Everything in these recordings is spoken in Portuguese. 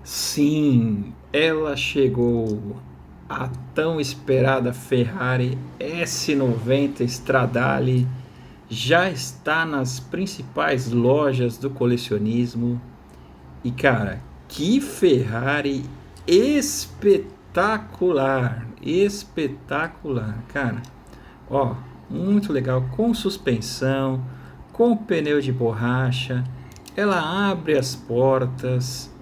Sim, ela chegou, a tão esperada Ferrari S90 Stradale já está nas principais lojas do colecionismo. E cara, que Ferrari espetacular, espetacular, cara. Ó, muito legal, com suspensão, com pneu de borracha. Ela abre as portas.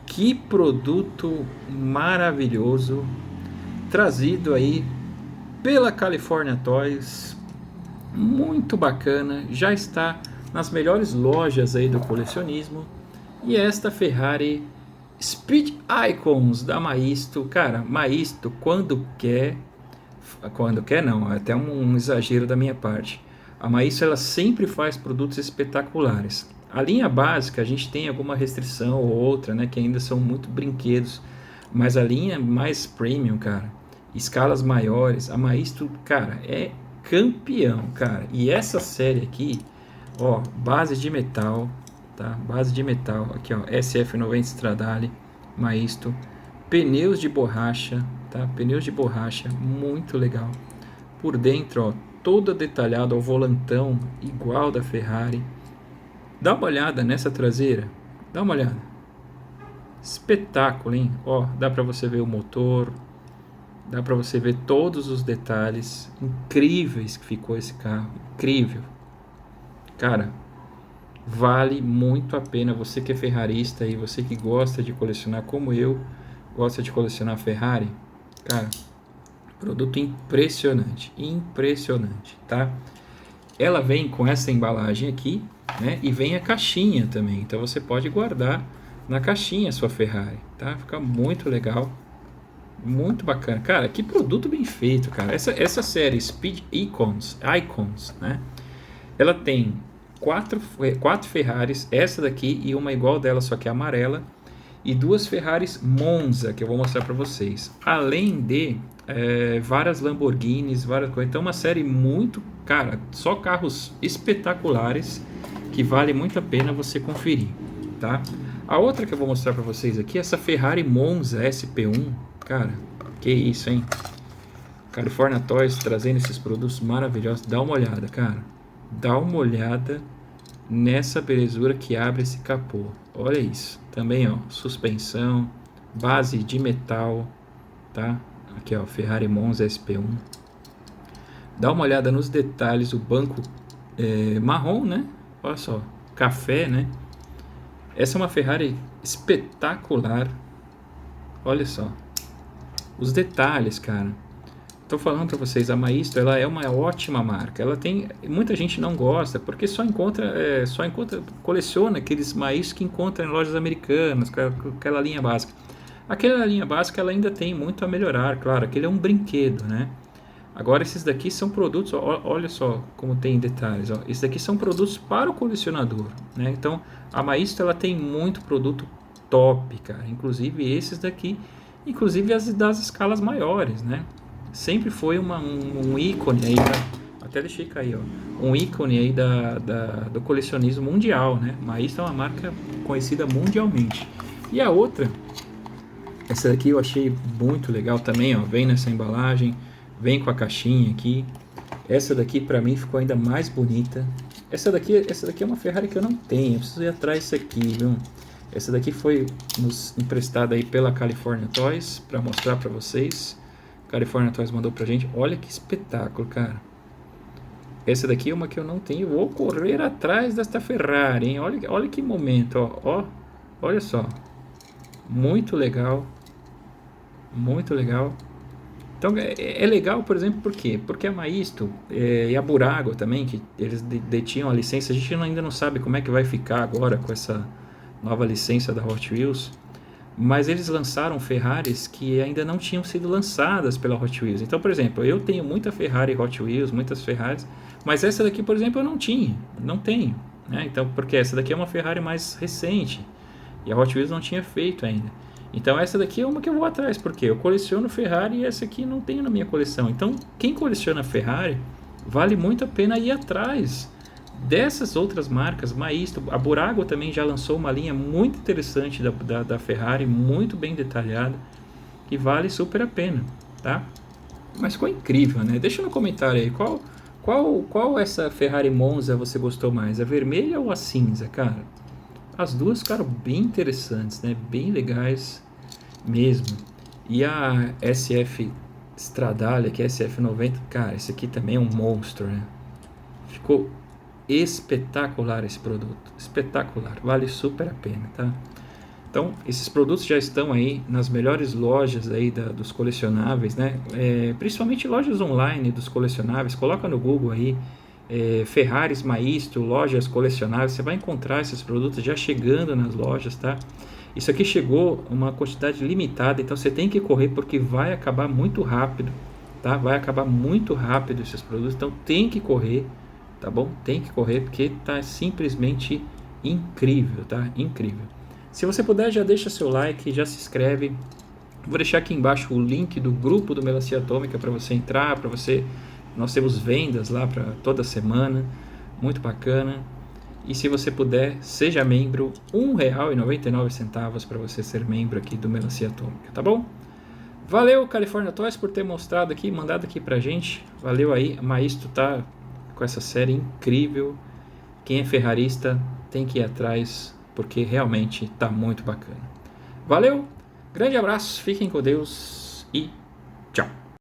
Que produto maravilhoso, trazido aí pela California Toys, muito bacana, já está nas melhores lojas aí do colecionismo. E esta Ferrari Speed Icons da Maisto, cara, Maisto quando quer não, é até um exagero da minha parte. A Maisto ela sempre faz produtos espetaculares. A linha básica a gente tem alguma restrição ou outra, né, que ainda são muito brinquedos, mas a linha mais premium, cara, escalas maiores, a Maisto, cara, é campeão, cara. E essa série aqui, ó, base de metal, tá? Base de metal, aqui ó, SF90 Stradale, Maisto, pneus de borracha, tá? Pneus de borracha, muito legal. Por dentro, ó, toda detalhada, o volantão igual da Ferrari. Dá uma olhada nessa traseira, dá uma olhada. Espetáculo, hein? Ó, dá para você ver o motor, dá para você ver todos os detalhes incríveis que ficou esse carro, incrível. Cara, vale muito a pena, você que é ferrarista e você que gosta de colecionar como eu, gosta de colecionar Ferrari, cara, produto impressionante, impressionante, tá? Ela vem com essa embalagem aqui, né? E vem a caixinha também, então você pode guardar na caixinha a sua Ferrari, tá? Fica muito legal, muito bacana. Cara, que produto bem feito, cara. Essa série Speed Icons, né? Ela tem quatro Ferraris, essa daqui e uma igual dela, só que é amarela, e duas Ferraris Monza, que eu vou mostrar para vocês. Além de várias Lamborghinis, várias coisas. Então, uma série muito, cara, só carros espetaculares que vale muito a pena você conferir, tá? A outra que eu vou mostrar para vocês aqui é essa Ferrari Monza SP1. Cara, que isso, hein? California Toys trazendo esses produtos maravilhosos. Dá uma olhada, cara. Dá uma olhada nessa belezura que abre esse capô. Olha isso. Também, ó, suspensão, base de metal, tá? Aqui, ó, Ferrari Monza SP1. Dá uma olhada nos detalhes, o banco marrom, né? Olha só, café, né? Essa é uma Ferrari espetacular. Olha só. Os detalhes, cara. Tô falando para vocês, a Maisto, ela é uma ótima marca. Ela tem, muita gente não gosta porque só encontra, coleciona aqueles Maisto que encontra em lojas americanas, aquela linha básica. Aquela linha básica ela ainda tem muito a melhorar, claro, aquele é um brinquedo, né? Agora esses daqui são produtos, olha só como tem detalhes, ó. Esses daqui são produtos para o colecionador, né? Então a Maisto ela tem muito produto top, cara. Inclusive esses daqui, inclusive as das escalas maiores, né? Sempre foi um ícone aí, até deixei cair, ó, um ícone aí do colecionismo mundial, né? Maisto é uma marca conhecida mundialmente. E a outra, essa daqui eu achei muito legal também, ó, vem nessa embalagem, vem com a caixinha aqui. Essa daqui para mim ficou ainda mais bonita. Essa daqui é uma Ferrari que eu não tenho, eu preciso ir atrás disso aqui, viu? Essa daqui foi nos emprestada aí pela California Toys para mostrar para vocês. California Toys mandou pra gente. Olha que espetáculo, cara. Essa daqui é uma que eu não tenho. Vou correr atrás desta Ferrari, hein? Olha que momento, ó. Olha só. Muito legal. Muito legal. Então é legal, por exemplo, por quê? Porque a Maisto e a Burago também, que eles detinham a licença, a gente ainda não sabe como é que vai ficar agora com essa nova licença da Hot Wheels. Mas eles lançaram Ferraris que ainda não tinham sido lançadas pela Hot Wheels. Então, por exemplo, eu tenho muita Ferrari Hot Wheels, muitas Ferraris, mas essa daqui, por exemplo, eu não tenho, né? Então, porque essa daqui é uma Ferrari mais recente e a Hot Wheels não tinha feito ainda. Então, essa daqui é uma que eu vou atrás, porque eu coleciono Ferrari e essa aqui não tenho na minha coleção. Então, quem coleciona Ferrari, vale muito a pena ir atrás dessas outras marcas, Maisto, a Burago também já lançou uma linha muito interessante da Ferrari, muito bem detalhada, que vale super a pena, tá? Mas ficou incrível, né? Deixa no comentário aí, qual essa Ferrari Monza você gostou mais? A vermelha ou a cinza, cara? As duas ficaram bem interessantes, né? Bem legais mesmo. E a SF Stradale, que é a SF90, cara, esse aqui também é um monstro, né? Ficou espetacular esse produto, espetacular, vale super a pena, tá? Então, esses produtos já estão aí nas melhores lojas aí dos colecionáveis, né? Principalmente lojas online dos colecionáveis. Coloca no Google aí, Ferraris Maisto, lojas colecionáveis. Você vai encontrar esses produtos já chegando nas lojas, tá? Isso aqui chegou uma quantidade limitada, então você tem que correr porque vai acabar muito rápido, tá? Vai acabar muito rápido esses produtos, então tem que correr, tá bom? Tem que correr porque tá simplesmente incrível, tá? Incrível. Se você puder, já deixa seu like, já se inscreve. Vou deixar aqui embaixo o link do grupo do Melancia Atômica para você entrar, para você... Nós temos vendas lá para toda semana, muito bacana. E se você puder, seja membro, R$1,99 para você ser membro aqui do Melancia Atômica, tá bom? Valeu, California Toys, por ter mostrado aqui, mandado aqui pra gente. Valeu aí, a Maisto tá com essa série incrível. Quem é ferrarista tem que ir atrás, porque realmente tá muito bacana. Valeu, grande abraço, fiquem com Deus e tchau!